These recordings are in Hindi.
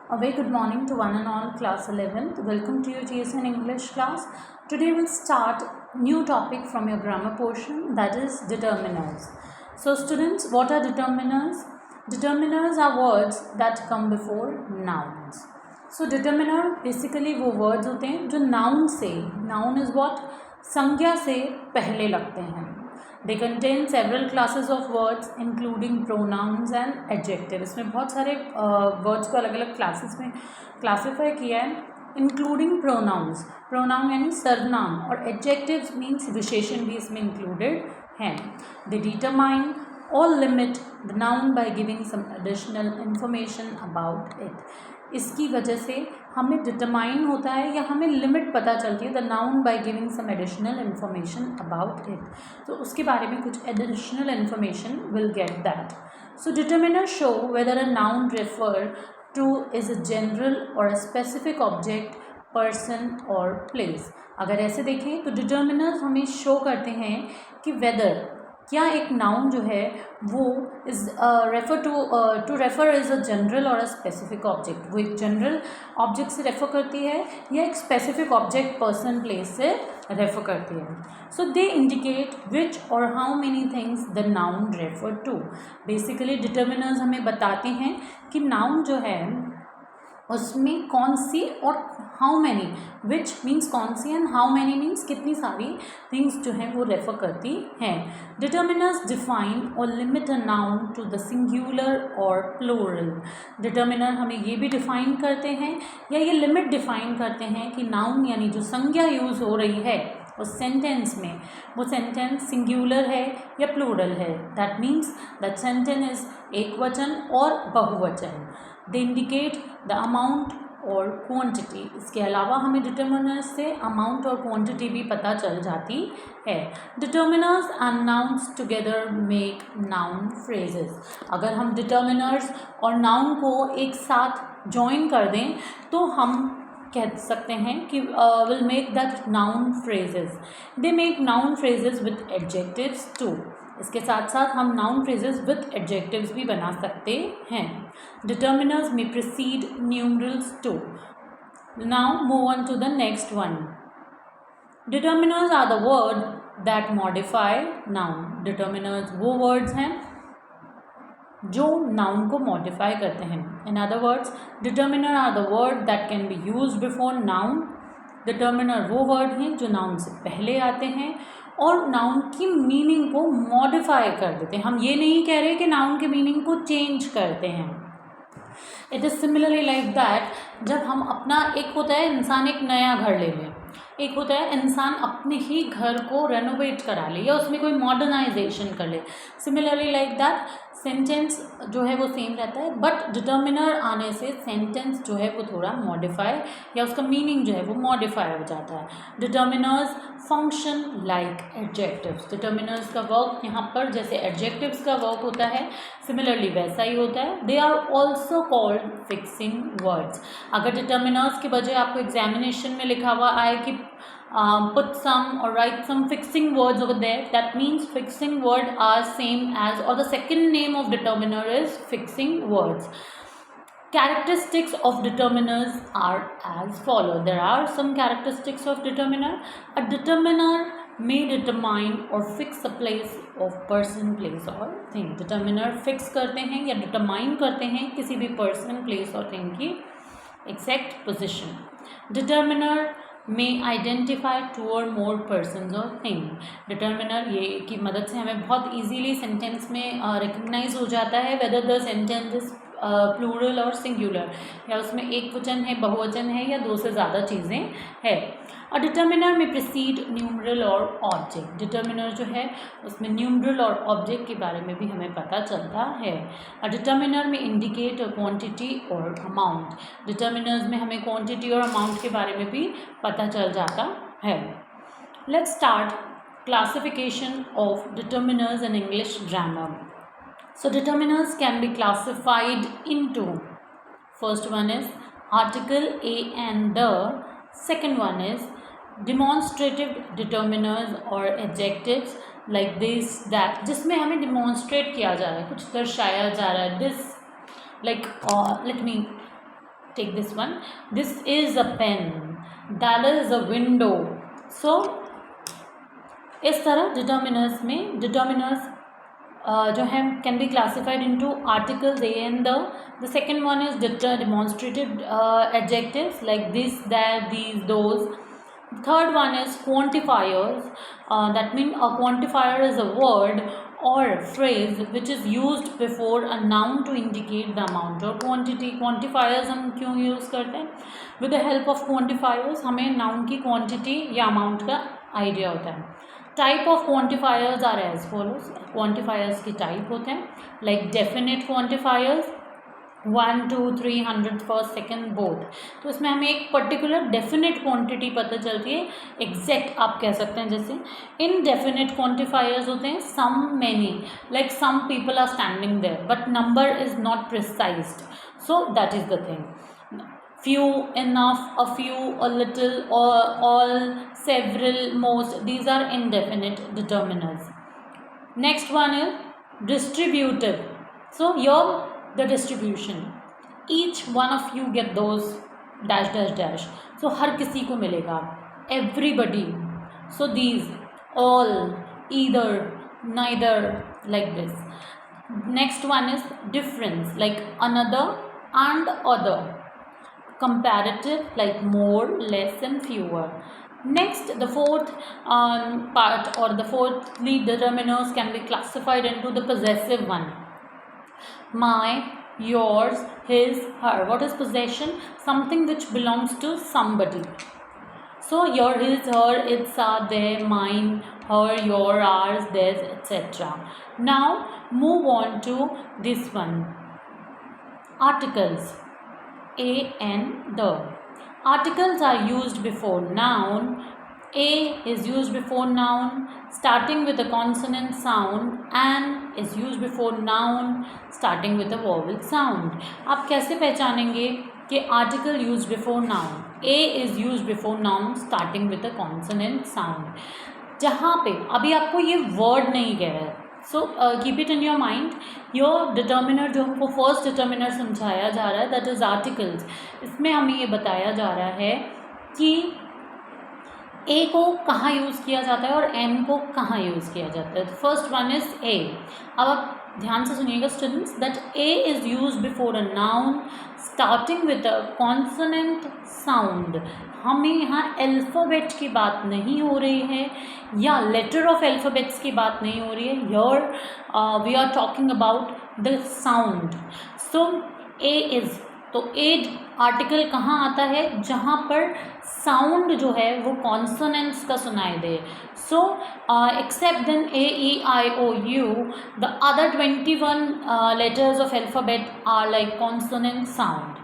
A very good morning to one and all class 11th. Welcome to your GSN English class. Today we'll start new topic from your grammar portion, that is determiners. So students, what are determiners? Determiners are words that come before nouns. So determiner basically वो words होते हैं जो noun से, noun is what, संज्ञा से पहले लगते हैं. They contain several classes of words including pronouns and adjectives. इसमें बहुत सारे words को अलग अलग classes में classify किया है, including pronouns. Pronoun यानी सर्वनाम और adjectives means विशेषण भी इसमें included हैं. They determine or limit the noun by giving some additional information about it. इसकी वजह से हमें डिटरमाइन होता है या हमें लिमिट पता चलती है the noun by giving some additional information about it. तो उसके बारे में कुछ additional information will get that. So determiner show whether a noun refer to is a general और अ स्पेसिफिक ऑब्जेक्ट, पर्सन और प्लेस. अगर ऐसे देखें तो डिटरमिनर्स हमें शो करते हैं कि वेदर क्या एक नाउन जो है वो is refer to refer is a general और अ स्पेसिफिक ऑब्जेक्ट, वो एक जनरल ऑब्जेक्ट से रेफर करती है या एक स्पेसिफिक ऑब्जेक्ट, पर्सन, प्लेस से रेफर करती है. सो दे इंडिकेट विच और how many things the noun refer to. Basically determiners हमें बताते हैं कि नाउन जो है उसमें कौन सी और हाउ मैनी, विच मीन्स कौन सी एंड हाउ मैनी मीन्स कितनी सारी थिंग्स जो हैं वो रेफर करती हैं. डिटर्मिनर्स डिफाइन और limit a noun to the singular और प्लूरल. डिटर्मिनर हमें ये भी डिफाइन करते हैं या ये लिमिट डिफाइन करते हैं कि नाउन यानी जो संज्ञा यूज़ हो रही है उस सेंटेंस में, वो सेंटेंस सिंगुलर है या प्लूरल है. That means that sentence is एक वचन और बहुवचन. दे इंडिकेट द अमाउंट और क्वांटिटी. इसके अलावा हमें डिटर्मिनर्स से अमाउंट और क्वांटिटी भी पता चल जाती है. Determiners and nouns together make noun phrases. अगर हम डिटर्मिनर्स और नाउन को एक साथ जॉइन कर दें तो हम कह सकते हैं कि will make that noun phrases. They make noun phrases with adjectives too. इसके साथ साथ हम नाउन फ्रेजेस विथ एडजेक्टिव्स भी बना सकते हैं. डिटर्मिनर्स में precede numerals too. Now move on to the next one. Determiners are the word that modify noun. Determiners वो वर्ड्स हैं जो नाउन को मॉडिफाई करते हैं. In other words, determiner are the word that can be used before noun. Determiner वो वर्ड हैं जो नाउन से पहले आते हैं और नाउन की मीनिंग को मॉडिफाई कर देते हैं. हम ये नहीं कह रहे कि नाउन के मीनिंग को चेंज करते हैं. It is similarly like that जब हम अपना, एक होता है इंसान एक नया घर ले ले, एक होता है इंसान अपने ही घर को रेनोवेट करा ले या उसमें कोई मॉडर्नाइजेशन कर ले. सिमिलरली लाइक दैट सेंटेंस जो है वो सेम रहता है, बट डिटर्मिनर आने से सेंटेंस जो है वो थोड़ा मॉडिफाई या उसका मीनिंग जो है वो मॉडिफाई हो जाता है. Determiners function like adjectives. Determiners का वर्क यहाँ पर जैसे एडजेक्टिव्स का वर्क होता है सिमिलरली वैसा ही होता है. They are also called fixing words. अगर डिटर्मिनर्स के बजाय आपको एग्जामिनेशन में लिखा हुआ आए कि put some or write some fixing words over there, that means fixing word are same as, or the second name of determiner is fixing words. Characteristics of determiners are as follow. There are some characteristics of determiner. A determiner may determine or fix a place of person, place or thing. Determiner fix करते हैं या determine करते हैं किसी भी person, place और thing की exact position. Determiner may identify two or more persons or thing. Determiner ये की मदद से हमें बहुत easily sentence में recognize हो जाता है whether the sentence is plural और सिंगुलर, या उसमें एक वचन है, बहुवचन है या दो से ज़्यादा चीज़ें है. और डिटर्मिनर में प्रीसीड न्यूमरल और ऑब्जेक्ट. डिटर्मिनर जो है उसमें न्यूमरल और ऑब्जेक्ट के बारे में भी हमें पता चलता है. और डिटर्मिनर में इंडिकेट क्वांटिटी और अमाउंट. डिटर्मिनर्स में हमें क्वांटिटी और अमाउंट के बारे में भी पता चल जाता है. Let's start classification of determiners in English grammar. So determiners can be classified into, first one is article a and the, second one is demonstrative determiners or adjectives like this that, जिसमें हमें demonstrate किया जा रहा है, कुछ दर्शाया जा रहा है. this like let me take this one. This is a pen, that is a window. So इस तरह डिटर्मिनर्स में डिटर्मिनर्स जो है can be classified into articles A and the second one is demonstrative adjectives like this, that, these, those. Third one is quantifiers. That means a quantifier is a word or phrase which is used before a noun to indicate the amount or quantity. Quantifiers हम क्यों यूज़ करते हैं? With the help of quantifiers हमें noun की quantity या amount का idea होता है. Type of quantifiers are as follows. Quantifiers की type होते हैं like definite quantifiers 1, 2, 3, 100 first, second both. तो इसमें हमें एक पर्टिकुलर डेफिनेट क्वांटिटी पता चलती है, एग्जैक्ट आप कह सकते हैं. जैसे इनडेफिनेट क्वांटिफायर्स होते हैं some, many, like some people are standing there but number is not precised. So that is the thing. few, enough, a few, a little, or all, several, most. These are indefinite determiners. Next one is distributive. So here the distribution, each one of you get those dash dash dash. So हर किसी को मिलेगा, everybody. So these, all, either, neither, like this. Next one is difference, like another and other. Comparative, like more, less and fewer. Next, the fourth part or the fourth lead determiners can be classified into the possessive one. My, yours, his, her. What is possession? Something which belongs to somebody. So your, his, her, its, are, their, mine, her, your, ours, theirs, etc. Now move on to this one. Articles. A and the. Articles are used before noun. A is used before noun starting with a consonant sound and is used before noun starting with a vowel sound. आप कैसे पहचानेंगे कि article used before noun? A is used before noun starting with a consonant sound. जहाँ पे अभी आपको ये word नहीं कह रहा है, so keep it in your mind. Your determiner जो हमको फर्स्ट डिटर्मिनर समझाया जा रहा है दैट इज़ आर्टिकल्स. इसमें हमें ये बताया जा रहा है कि ए को कहाँ यूज़ किया जाता है और एन को कहाँ यूज़ किया जाता है. First one is a. अब आप ध्यान से सुनिएगा students, that A is use before a noun starting with a consonant sound. हमें यहाँ अल्फ़ाबेट की बात नहीं हो रही है या लेटर ऑफ अल्फ़ाबेट्स की बात नहीं हो रही है. Your we are talking about the sound. So A is, तो ए आर्टिकल कहाँ आता है? जहाँ पर साउंड जो है वो कॉन्सोनेंट्स का सुनाई दे. So except then A, E, I, O, U, the other 21 letters of alphabet are like consonant sound.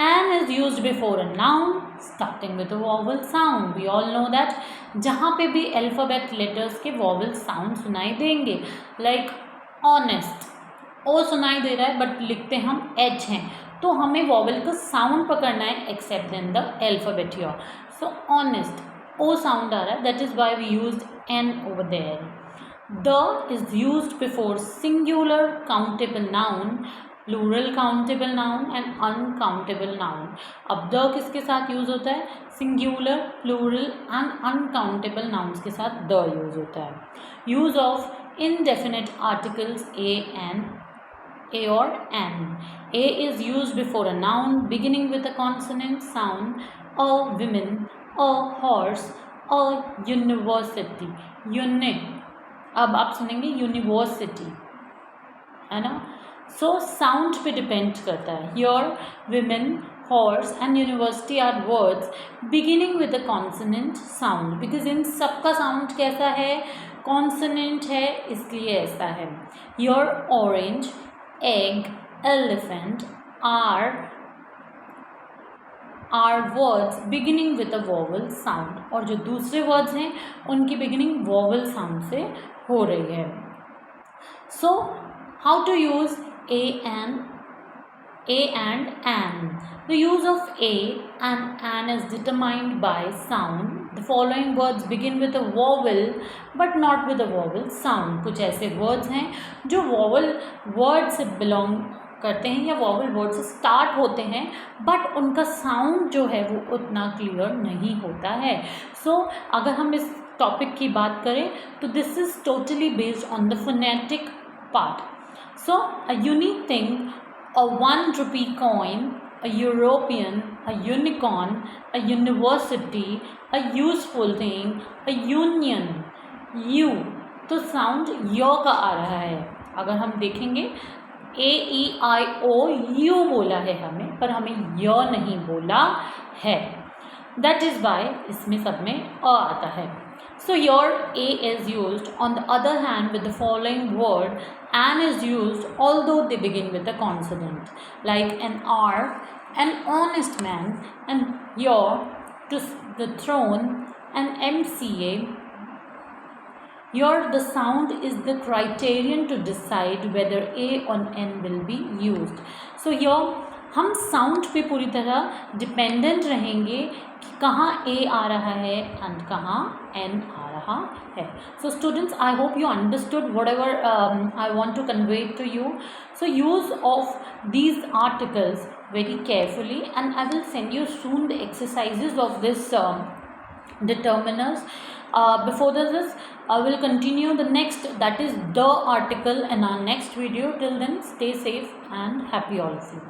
An is used before a noun starting with a vowel sound. We all know that जहाँ पे भी alphabet letters के vowel sound सुनाई देंगे, like honest, ओ सुनाई दे रहा है बट लिखते हम एच हैं, तो हमें वॉवल का साउंड पकड़ना है except in the alphabet here. So honest, O sound आ रहा है, that is why we used an over there. The is used before singular countable noun, plural countable noun and uncountable noun. अब द किसके साथ यूज़ होता है? Singular, plural and uncountable nouns के साथ द यूज़ होता है. Use of indefinite articles A and A or an. A is used before a noun beginning with a consonant sound. A woman, a horse, a university. अब आप सुनेंगे यूनिवर्सिटी, है ना. सो साउंड पे डिपेंड करता है. Your women, horse and university are words beginning with a consonant sound because इन सबका साउंड कैसा है? कॉन्सोनेंट है, इसलिए ऐसा है. Your orange, egg, elephant are words beginning with a vowel sound. और जो दूसरे words हैं उनकी beginning vowel sound से हो रही है. So how to use a and an. The use of a and an is determined by sound. The following words begin with a vowel but not with a vowel sound. कुछ ऐसे words हैं जो vowel word से belong करते हैं या वॉवल वर्ड से स्टार्ट होते हैं, बट उनका साउंड जो है वो उतना क्लियर नहीं होता है. सो अगर हम इस टॉपिक की बात करें तो this is totally based on the phonetic part. So a unique thing, a 1 rupee coin, a European, a unicorn, a university, a useful thing, a union, you. तो साउंड यो का आ रहा है. अगर हम देखेंगे AEIO यू बोला है हमें, पर हमें य नहीं बोला है. दैट इज़ वाई इसमें सब में अ आता है. So your A is used on the other hand with the following word, an is used although they begin with a consonant, like an R, an honest man, and your, to the throne, an MCA. Your, the sound is the criterion to decide whether A or N will be used. So your, हम साउंड पे पूरी तरह डिपेंडेंट रहेंगे कि कहाँ ए आ रहा है एंड कहाँ एन आ रहा है. So students, I hope you understood whatever I want to convey to you. So use of these articles very carefully, and I will send you soon the exercises of this determiners. Before this, I will continue the next, that is the article, in our next video. Till then, stay safe and happy all of you.